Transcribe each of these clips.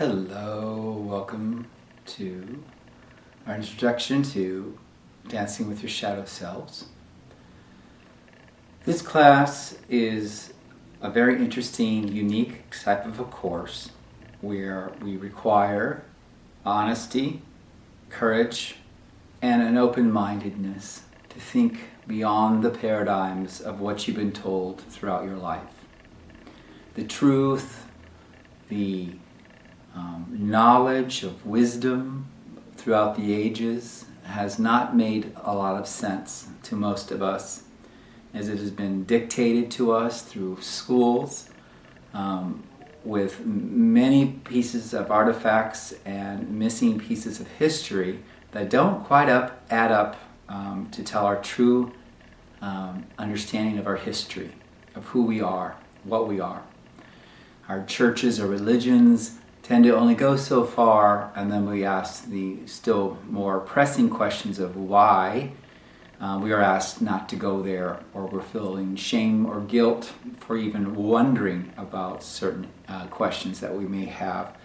Hello, welcome to our introduction to Dancing with Your Shadow Selves. This class is a very interesting, unique type of a course where we require honesty, courage, and an open-mindedness to think beyond the paradigms of what you've been told throughout your life. The truth, the knowledge of wisdom throughout the ages has not made a lot of sense to most of us, as it has been dictated to us through schools with many pieces of artifacts and missing pieces of history that don't quite add up to tell our true understanding of our history, of who we are, what we are. Our churches or religions tend to only go so far, and then we ask the still more pressing questions of why. We are asked not to go there, or we're feeling shame or guilt for even wondering about certain questions that we may have.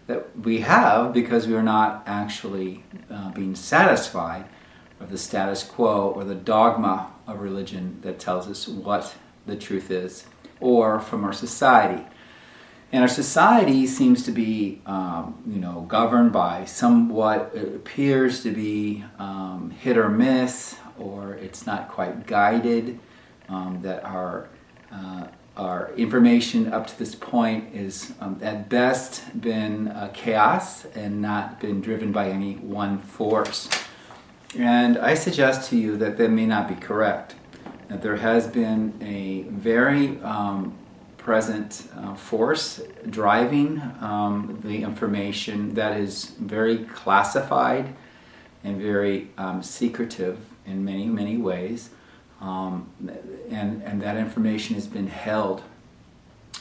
That we have because we are not actually being satisfied with the status quo or the dogma of religion that tells us what the truth is, or from our society. And our society seems to be, governed by somewhat, it appears to be hit or miss, or it's not quite guided. That our information up to this point is at best been chaos and not been driven by any one force. And I suggest to you that may not be correct. That there has been a very present force driving the information that is very classified and very secretive in many, many ways. And that information has been held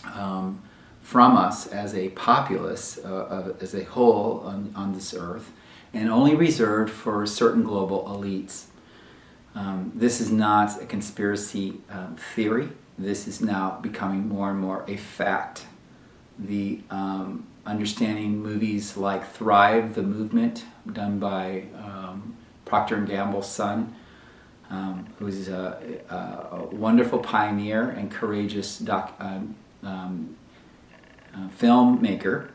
from us as a populace, as a whole on this earth, and only reserved for certain global elites. This is not a conspiracy theory. This is now becoming more and more a fact. The understanding movies like Thrive, the movement, done by Procter & Gamble's son, who is a wonderful pioneer and courageous filmmaker,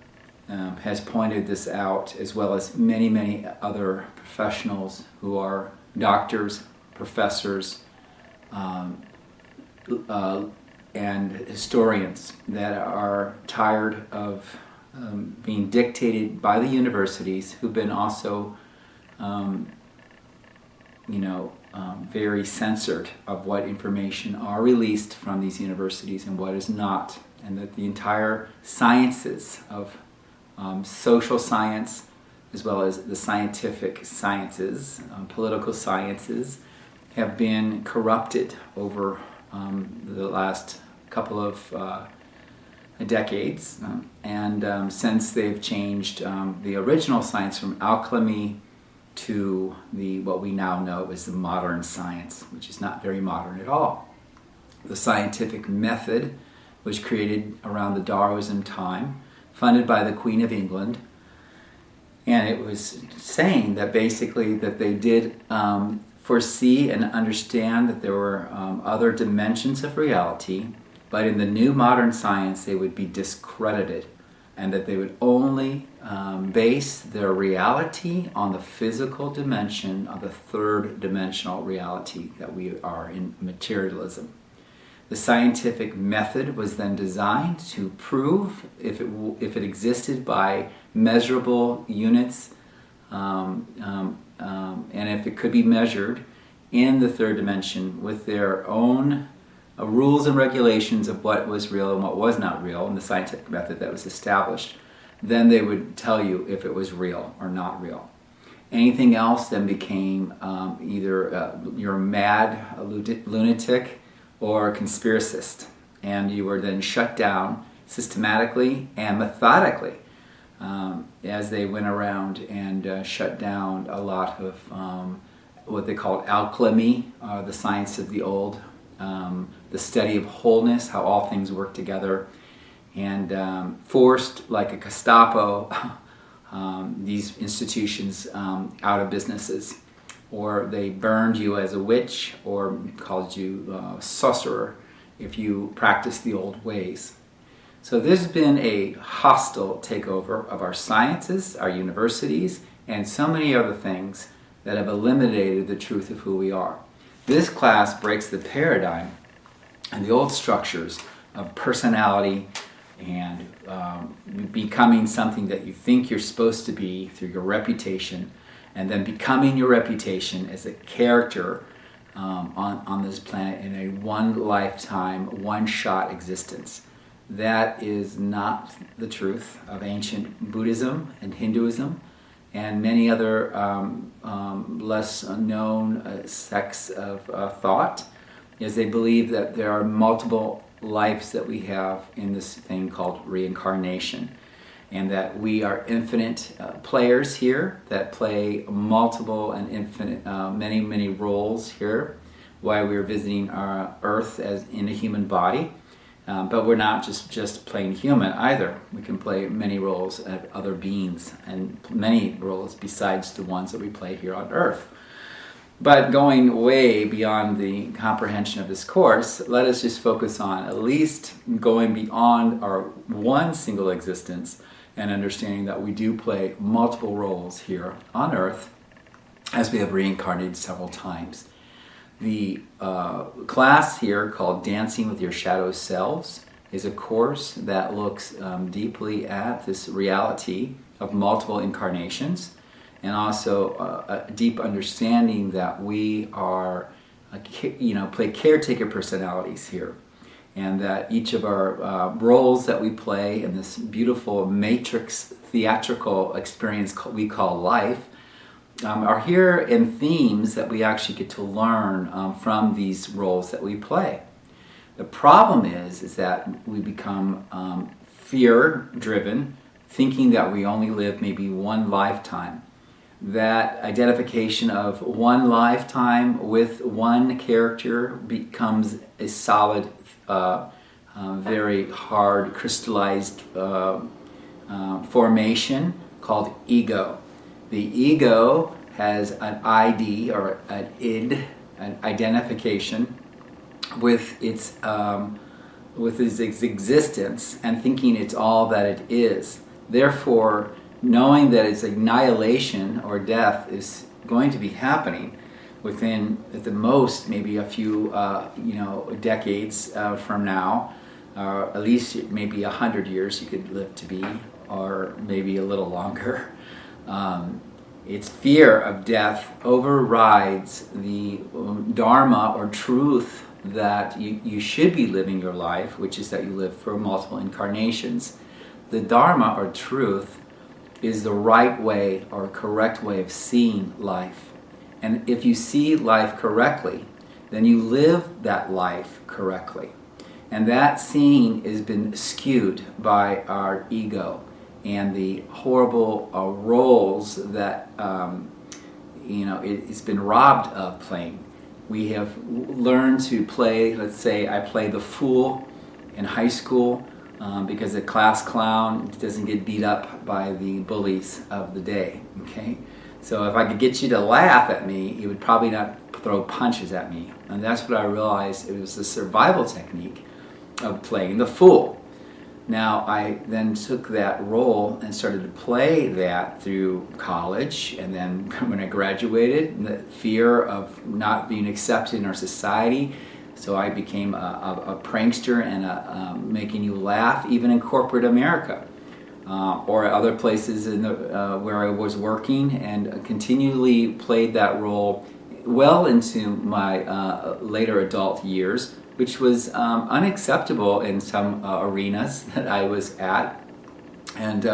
has pointed this out, as well as many, many other professionals who are doctors, professors, and historians that are tired of being dictated by the universities, who've been also, very censored of what information are released from these universities and what is not, and that the entire sciences of social science, as well as the scientific sciences, political sciences, have been corrupted over the last couple of decades, and since they've changed the original science from alchemy to what we now know as the modern science, which is not very modern at all. The scientific method was created around the Darwinism time, funded by the Queen of England, and it was saying that basically that they did foresee and understand that there were other dimensions of reality, but in the new modern science they would be discredited, and that they would only base their reality on the physical dimension of the third dimensional reality that we are in materialism. The scientific method was then designed to prove if it existed by measurable units, and if it could be measured in the third dimension with their own rules and regulations of what was real and what was not real in the scientific method that was established, then they would tell you if it was real or not real. Anything else then became either you're a mad lunatic or a conspiracist, and you were then shut down systematically and methodically as they went around and shut down a lot of what they called alchemy, the science of the old, the study of wholeness, how all things work together, and forced, like a Gestapo, these institutions out of businesses. Or they burned you as a witch, or called you sorcerer if you practiced the old ways. So there's been a hostile takeover of our sciences, our universities, and so many other things that have eliminated the truth of who we are. This class breaks the paradigm and the old structures of personality and becoming something that you think you're supposed to be through your reputation, and then becoming your reputation as a character on this planet in a one lifetime, one shot existence. That is not the truth of ancient Buddhism and Hinduism and many other less known sects of thought, is they believe that there are multiple lives that we have in this thing called reincarnation, and that we are infinite players here that play multiple and infinite, many roles here while we're visiting our Earth as in a human body. But we're not just playing human either. We can play many roles as other beings, and many roles besides the ones that we play here on Earth. But going way beyond the comprehension of this course, let us just focus on at least going beyond our one single existence and understanding that we do play multiple roles here on Earth as we have reincarnated several times. The class here called Dancing with Your Shadow Selves is a course that looks deeply at this reality of multiple incarnations, and also a deep understanding that we are, play caretaker personalities here, and that each of our roles that we play in this beautiful matrix theatrical experience we call life are here in themes that we actually get to learn from these roles that we play. The problem is that we become fear-driven, thinking that we only live maybe one lifetime. That identification of one lifetime with one character becomes a solid, very hard, crystallized formation called ego. The ego has an ID or an id, an identification with its existence and thinking it's all that it is. Therefore, knowing that its annihilation or death is going to be happening within, at the most, maybe a few decades from now, at least maybe 100 years you could live to be, or maybe a little longer. Its fear of death overrides the dharma or truth that you should be living your life, which is that you live for multiple incarnations. The dharma or truth is the right way or correct way of seeing life. And if you see life correctly, then you live that life correctly. And that seeing has been skewed by our ego and the horrible roles that it's been robbed of playing. We have learned to play, let's say I play the fool in high school because the class clown doesn't get beat up by the bullies of the day, okay? So if I could get you to laugh at me, you would probably not throw punches at me. And that's what I realized, it was the survival technique of playing the fool. Now, I then took that role and started to play that through college, and then when I graduated, the fear of not being accepted in our society, so I became a prankster and making you laugh, even in corporate America, or other places where I was working, and continually played that role well into my later adult years, which was unacceptable in some arenas that I was at. And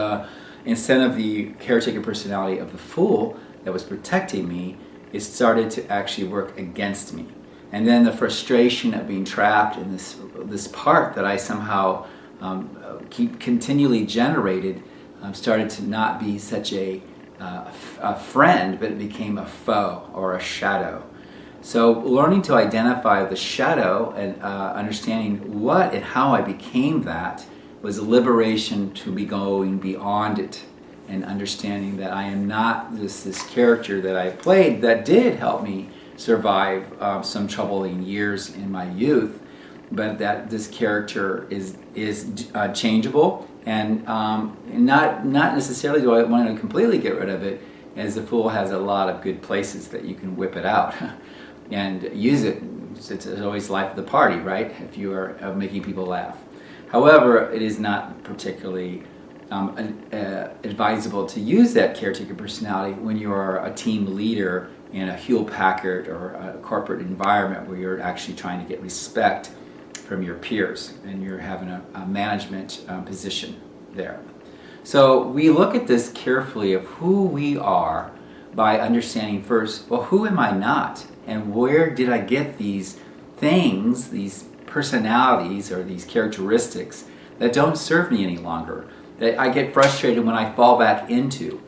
instead of the caretaker personality of the fool that was protecting me, it started to actually work against me. And then the frustration of being trapped in this part that I somehow continually generated started to not be such a friend, but it became a foe or a shadow. So learning to identify the shadow and understanding what and how I became that was a liberation to be going beyond it and understanding that I am not this character that I played that did help me survive some troubling years in my youth, but that this character is changeable, and not necessarily do I want to completely get rid of it, as the Fool has a lot of good places that you can whip it out and use it. It's always life of the party, right? If you are making people laugh. However, it is not particularly advisable to use that caretaker personality when you are a team leader in a Hewlett-Packard or a corporate environment where you're actually trying to get respect from your peers and you're having a management position there. So we look at this carefully of who we are by understanding first, well, who am I not? And where did I get these things, these personalities or these characteristics that don't serve me any longer, that I get frustrated when I fall back into?